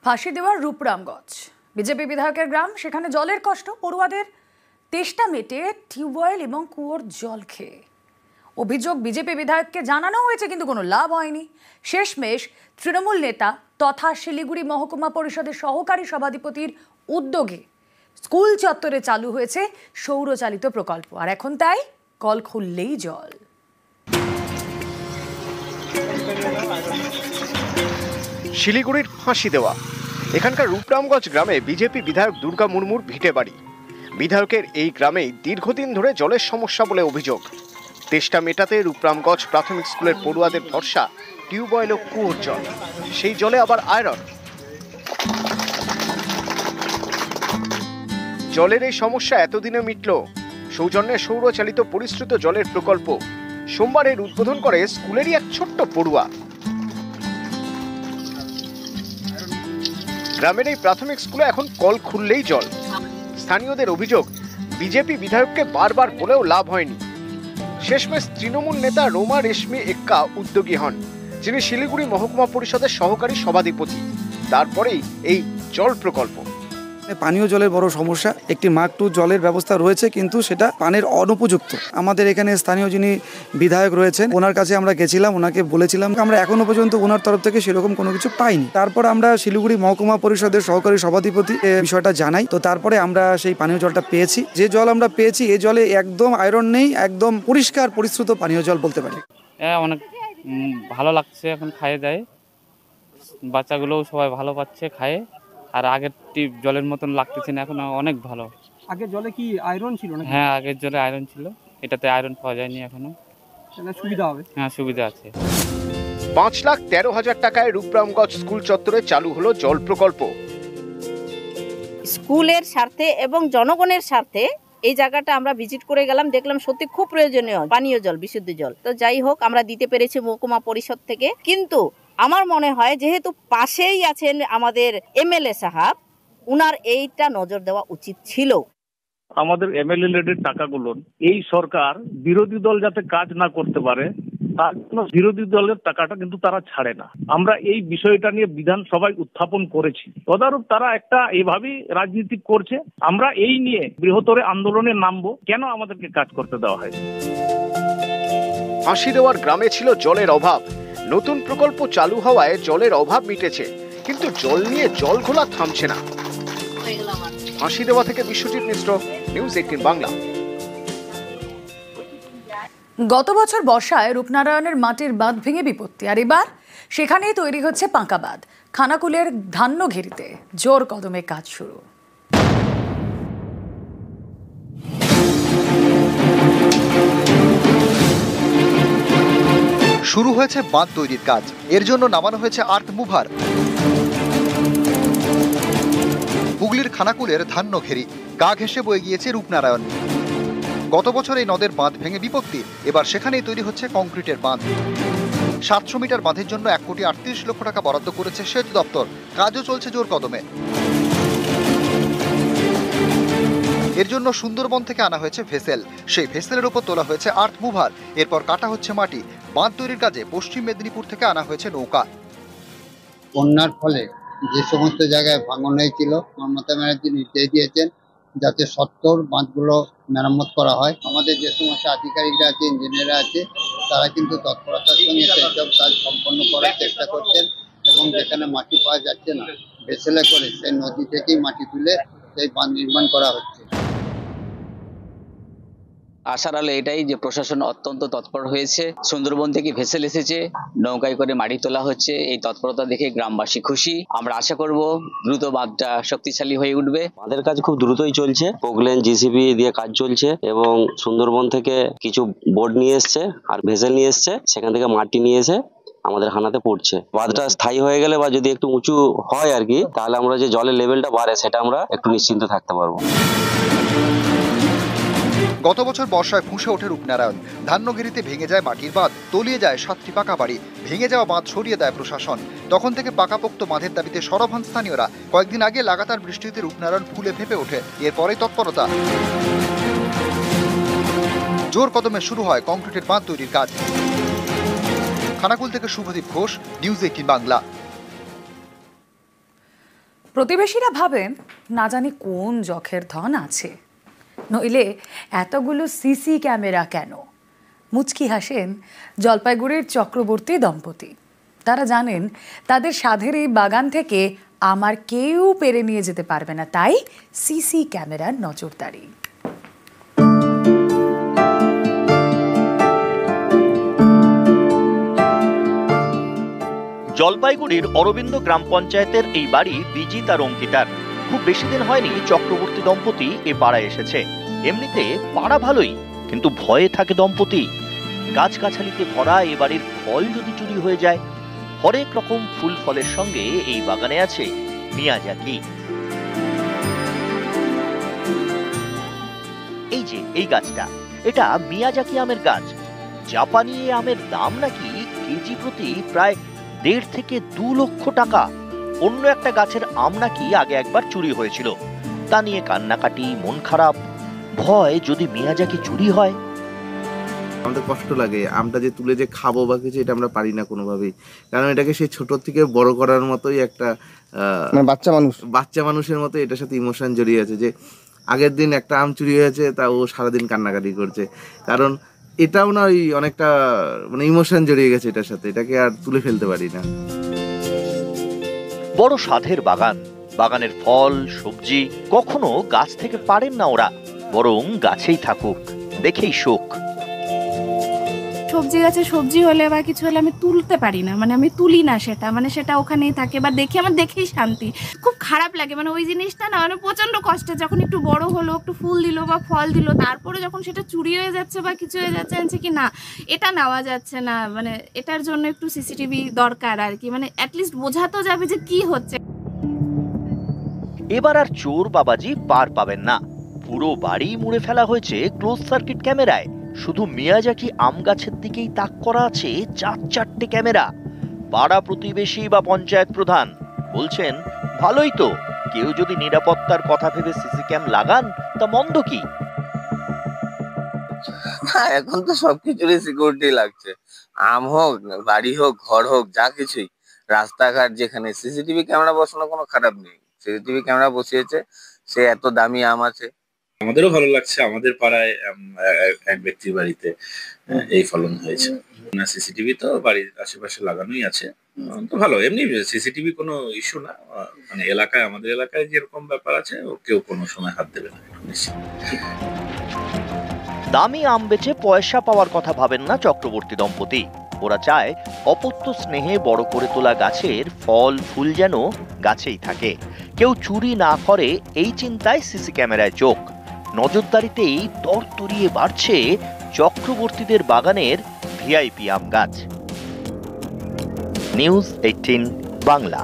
ফাঁসি দেওয়ার রূপরামগঞ্জ বিজেপি বিধায়কের গ্রাম, সেখানে জলের কষ্ট, পড়ুয়াদের তেষ্টা মেটে টিউবওয়েল এবং কুয়োর জল খেয়ে। অভিযোগ, বিজেপি বিধায়ককে জানানো হয়েছে কিন্তু কোনো লাভ হয়নি। শেষমেশ তৃণমূল নেতা তথা শিলিগুড়ি মহকুমা পরিষদের সহকারী সভাধিপতির উদ্যোগে স্কুল চত্বরে চালু হয়েছে সৌরচালিত প্রকল্প, আর এখন তাই কল খুললেই জল। শিলিগুড়ির ফাঁসি দেওয়া এখানকার রূপরামগঞ্জ গ্রামে বিজেপি বিধায়ক দুর্গা মুর্মুর ভিটে বাড়ি। বিধায়কের এই গ্রামেই দীর্ঘদিন ধরে জলের সমস্যা বলে অভিযোগ। তেষ্টা মেটাতে রূপরামগঞ্জ প্রাথমিক স্কুলের পড়ুয়াদের ভরসা টিউবওয়েল ও কুয়োর জল, সেই জলে আবার আয়রন। জলের এই সমস্যা এতদিনে মিটল সৌজন্যে সৌরচালিত পরিশ্রুত জলের প্রকল্প। সোমবার এর উদ্বোধন করে স্কুলেরই এক ছোট্ট পড়ুয়া। গ্রামের এই প্রাথমিক স্কুলে এখন কল খুললেই জল। স্থানীয়দের অভিযোগ, বিজেপি বিধায়ককে বারবার বলেও লাভ হয়নি। শেষমেশ তৃণমূল নেতা রোমা রেশমি এক্কা উদ্যোগী হন, যিনি শিলিগুড়ি মহকুমা পরিষদের সহকারী সভাধিপতি। তারপরেই এই জল প্রকল্প। পানীয় জলের বড় সমস্যা, একটি মার্ক টু জলের ব্যবস্থা রয়েছে কিন্তু সেটা পানের অনুপযুক্ত। আমাদের এখানে স্থানীয় যিনি বিধায়ক রয়েছেন, ওনার কাছে আমরা গেছিলাম, ওনাকে বলেছিলাম, আমরা এখনো পর্যন্ত ওনার তরফ থেকে সেরকম কোনো কিছু পাইনি। তারপর আমরা শিলিগুড়ি মহকুমা পরিষদের সহকারী সভাধিপতি বিষয়টা জানাই, তো তারপরে আমরা সেই পানীয় জলটা পেয়েছি। যে জল আমরা পেয়েছি এই জলে একদম আয়রন নেই, একদম পরিষ্কার পরিশ্রুত পানীয় জল বলতে পারি। অনেক ভালো লাগছে, এখন খাইয়ে দেয়, বাচ্চাগুলোও সবাই ভালো পাচ্ছে খায়ে, আর আগের টিপ জলের মতন লাগতেছে না, এখন অনেক ভালো। আগের জলে কি আয়রন ছিল না? হ্যাঁ, আগের জলে আয়রন ছিল, এটাতে আয়রন পাওয়া যায়নি এখনো। তাহলে সুবিধা হবে? হ্যাঁ, সুবিধা আছে। 5,13,000 টাকায় রূপরামগঞ্জ স্কুল চত্বরে চালু হলো জল প্রকল্প। স্কুলের স্বার্থে এবং জনগণের স্বার্থে এই জায়গাটা আমরা ভিজিট করে গেলাম, দেখলাম সত্যি খুব প্রয়োজনীয় পানীয় জল, বিশুদ্ধ জল। তো যাই হোক, আমরা দিতে পেরেছি মহকুমা পরিষদ থেকে। কিন্তু আমার মনে হয় যেহেতু পাশেই আছেন আমাদের এমএলএ সাহেব, উনার এইটা নজর দেওয়া উচিত ছিল। আমাদের এমএলএ লেডের টাকাগুলো এই সরকার বিরোধী দল যাতে কাজ না করতে পারে তার জন্য বিরোধী দলের টাকাটা কিন্তু তারা ছাড়ে না। আমরা এই বিষয়টা নিয়ে বিধানসভায় উত্থাপন করেছি, তদারূপ তারা একটা এভাবেই রাজনীতি করছে। আমরা এই নিয়ে বৃহত্তর আন্দোলনে নামবো, কেন আমাদেরকে কাজ করতে দেওয়া হয়। ফাঁসি দেওয়ার গ্রামে ছিল জলের অভাব। নতুন প্রকল্প চালু হওয়ায় জলের অভাব মিটেছে, কিন্তু জল নিয়ে জল ঘোলা থামছে না। ফাঁসি দেওয়া থেকে বিশ্বজিৎ মিশ্র, নিউজ 18 বাংলা। গত বছর বর্ষায় রূপনারায়ণের মাটির বাঁধ ভেঙে বিপত্তি, আর এবার সেখানেই তৈরি হচ্ছে পাঁকা বাঁধ। খানাকুলের ধান্য ঘেরিতে জোর কদমে কাজ শুরু। শুরু হয়েছে বাঁধ তৈরির কাজ, এর জন্য নামানো হয়েছে আর্থ মুভার। হুগলির খানাকুলের ধান্য ঘেরি গা ঘেঁষে বয়ে গিয়েছে রূপনারায়ণ। গত বছর এই নদের বাঁধ ভেঙে বিপত্তি, এবার সেখানেই তৈরি হচ্ছে কংক্রিটের বাঁধ। 700 মিটার বাঁধের জন্য 1,38 লক্ষ টাকা বরাদ্দ করেছে সেচ দপ্তর। কাজও চলছে জোর কদমে। এর জন্য সুন্দরবন থেকে আনা হয়েছে ভেসেল, সেই ভেসেলের উপর তোলা হয়েছে আর্থ মুভার। এরপর কাটা হচ্ছে মাটি। বাঁধ তৈরির কাজে পশ্চিম মেদিনীপুর থেকে আনা হয়েছে নৌকা। বন্যার ফলে যে সমস্ত জায়গায় ভাঙন হয়েছিল, মমতা ব্যানার্জি নির্দেশ দিয়েছেন যাতে সত্তর বাঁধগুলো মেরামত করা হয়। আমাদের যে সমস্ত আধিকারিকরা আছে, ইঞ্জিনিয়াররা আছে, তারা কিন্তু তৎপরতার সঙ্গে সেইসব কাজ সম্পন্ন করার চেষ্টা করছেন, এবং যেখানে মাটি পাওয়া যাচ্ছে না, ভেসেলে করে সেই নদী থেকেই মাটি তুলে সেই বাঁধ নির্মাণ করা হচ্ছে। আশার আলো এটাই যে প্রশাসন অত্যন্ত তৎপর হয়েছে। সুন্দরবন থেকে ভেসেল এসেছে, নৌকায় করে মাটি তোলা হচ্ছে। এই তৎপরতা দেখে গ্রামবাসী খুশি। আমরা আশা করব দ্রুত বাঁধটা শক্তিশালী হয়ে উঠবে। বাঁধের কাজ খুব দ্রুতই চলছে, পোগলেন জিসিবি দিয়ে কাজ চলছে, এবং সুন্দরবন থেকে কিছু বোর্ড নিয়ে এসছে আর ভেসেল নিয়ে এসছে, সেখান থেকে মাটি নিয়ে এসে আমাদের হানাতে পড়ছে। বাঁধটা স্থায়ী হয়ে গেলে বা যদি একটু উঁচু হয় আর কি, তাহলে আমরা যে জলের লেভেলটা বাড়ে সেটা আমরা একটু নিশ্চিন্ত থাকতে পারবো। গত বছর বর্ষায় ফুঁসে ওঠে রূপনারায়ণ। ধান্যঘেরিতে ভেঙে যায় মাটির বাঁধ, তলিয়ে যায় 7টি পাকা বাড়ি। ভেঙে যাওয়া বাঁধ সরিয়ে দেয় প্রশাসন। তখন থেকে পাকাপোক্ত বাঁধের দাবিতে সরব হন স্থানীয়রা। কয়েকদিন আগে লাগাতার বৃষ্টিতে রূপনারায়ণ ফুলে ফেঁপে ওঠে। এরপরেই তৎপরতা। জোর কদমে শুরু হয় কংক্রিটের বাঁধ তৈরির কাজ। খানাকুল থেকে শুভদীপ ঘোষ, নিউজ 18 বাংলা। প্রতিবেশীরা ভাবেন না জানি কোন যখের ধন আছে, নইলে এতগুলো সিসি ক্যামেরা কেন। মুচকি হাসেন জলপাইগুড়ির চক্রবর্তী দম্পতি। তারা জানেন তাদের সাধের এই বাগান থেকে আমার কেউ পেরে নিয়ে যেতে পারবে না, তাই সিসি ক্যামেরার নজরদারি। জলপাইগুড়ির অরবিন্দ গ্রাম পঞ্চায়েতের এই বাড়ি বিজিত আর অঙ্কিতার। খুব বেশি দিন হয়নি চক্রবর্তী দম্পতি এ পাড়ায় এসেছে। এমনিতে পাড়া ভালোই, কিন্তু ভয়ে থাকে দম্পতি। গাছগাছালিতে ভরা এ বাড়ির ফল যদি চুরি হয়ে যায়। হরেক রকম ফুল ফলের সঙ্গে এই বাগানে আছে মিয়াজাকি। এই যে এই গাছটা, এটা মিয়াজাকি আমের গাছ। জাপানি আমের দাম নাকি কেজি প্রতি প্রায় 1.5 থেকে 2 লক্ষ টাকা। অন্য একটা গাছের আম নাকি আগে একবার চুরি হয়েছিল, তা নিয়ে কান্নাকাটি, মন খারাপ, ভয় যদি মিয়াজাকি চুরি হয়। আমাদের কষ্ট লাগে, আমটা যে তুলে যে খাবো বা কিছু, এটা আমরা পারি না কোনোভাবেই। কারণ এটাকে সেই ছোট থেকে বড় করার মতোই একটা বাচ্চা মানুষের মতো এটার সাথে ইমোশন জড়িয়ে আছে। যে আগের দিন একটা আম চুরি হয়েছে, তা ও সারাদিন কান্নাকাটি করছে, কারণ এটাও না ওই অনেকটা মানে ইমোশন জড়িয়ে গেছে এটার সাথে, এটাকে আর তুলে ফেলতে পারি না। বড় সাধের বাগান, বাগানের ফল সবজি কখনো গাছ থেকে পারেন না ওরা, বরং গাছেই থাকুক, দেখেই শোক। সবজি গাছে সবজি হলে বা কিছু হলে আমি তুলতে পারি না, মানে আমি তুলি না সেটা, মানে সেটা ওখানেই থাকে বা দেখে আমার দেখেই শান্তি। খুব খারাপ লাগে, মানে ওই জিনিসটা না মানে প্রচন্ড কষ্টে। যখন একটু বড় হলো, একটু ফুল দিল বা ফল দিল, তারপরে যখন সেটা চুরি হয়ে যাচ্ছে বা কিছু হয়ে যাচ্ছে, আনছে কি না এটা নেওয়া যাচ্ছে না, মানে এটার জন্য একটু সিসিটিভি দরকার আর কি, মানে অ্যাটলিস্ট বোঝা তো যাবে যে কি হচ্ছে। এবার আর চোর বাবাজি পার পাবেন না, পুরো বাড়ি মুড়ে ফেলা হয়েছে ক্লোজ সার্কিট ক্যামেরায়। শুধু মিয়াজাকি আম গাছের দিকেই তাক করা আছে 4-4টে ক্যামেরা। পাড়া প্রতিবেশী বা পঞ্চায়েত প্রধান বলছেন, ভালোই তো, কেউ যদি নিরাপত্তার কথা ভেবে সিসি ক্যাম লাগান তা মন্দ কি? এখন তো সবকিছুরই সিকিউরিটি লাগছে, আম হোক, বাড়ি হোক, ঘর হোক, যা কিছুই। রাস্তাঘাট যেখানে সিসিটিভি ক্যামেরা বসানো কোনো খারাপ নেই। সিসিটিভি ক্যামেরা বসিয়েছে, সে এত দামি আম আছে। আমাদেরও ভালো লাগছে, আমাদের পাড়ায় এক ব্যক্তির বাড়িতে এই ফলন হয়েছে। সিসিটিভি তো বাড়ির আশেপাশে লাগানোই আছে, তো ভালো। এমনি সিসিটিভি কোনো ইস্যু না, মানে এলাকায়, আমাদের এলাকায় যেরকম ব্যাপার আছে, ও কেউ কোনো সময় হাত দেবে না, নিশ্চিত। দামি আম বেচে পয়সা পাওয়ার কথা ভাবেন না চক্রবর্তী দম্পতি। ওরা চায় অপত্য স্নেহে বড় করে তোলা গাছের ফল ফুল যেন গাছেই থাকে, কেউ চুরি না করে, এই চিন্তায় সিসি ক্যামেরায় চোখ। নজরদারিতেই তরতরিয়ে বাড়ছে চক্রবর্তীদের বাগানের ভিআইপি আম গাছ। নিউজ 18 বাংলা।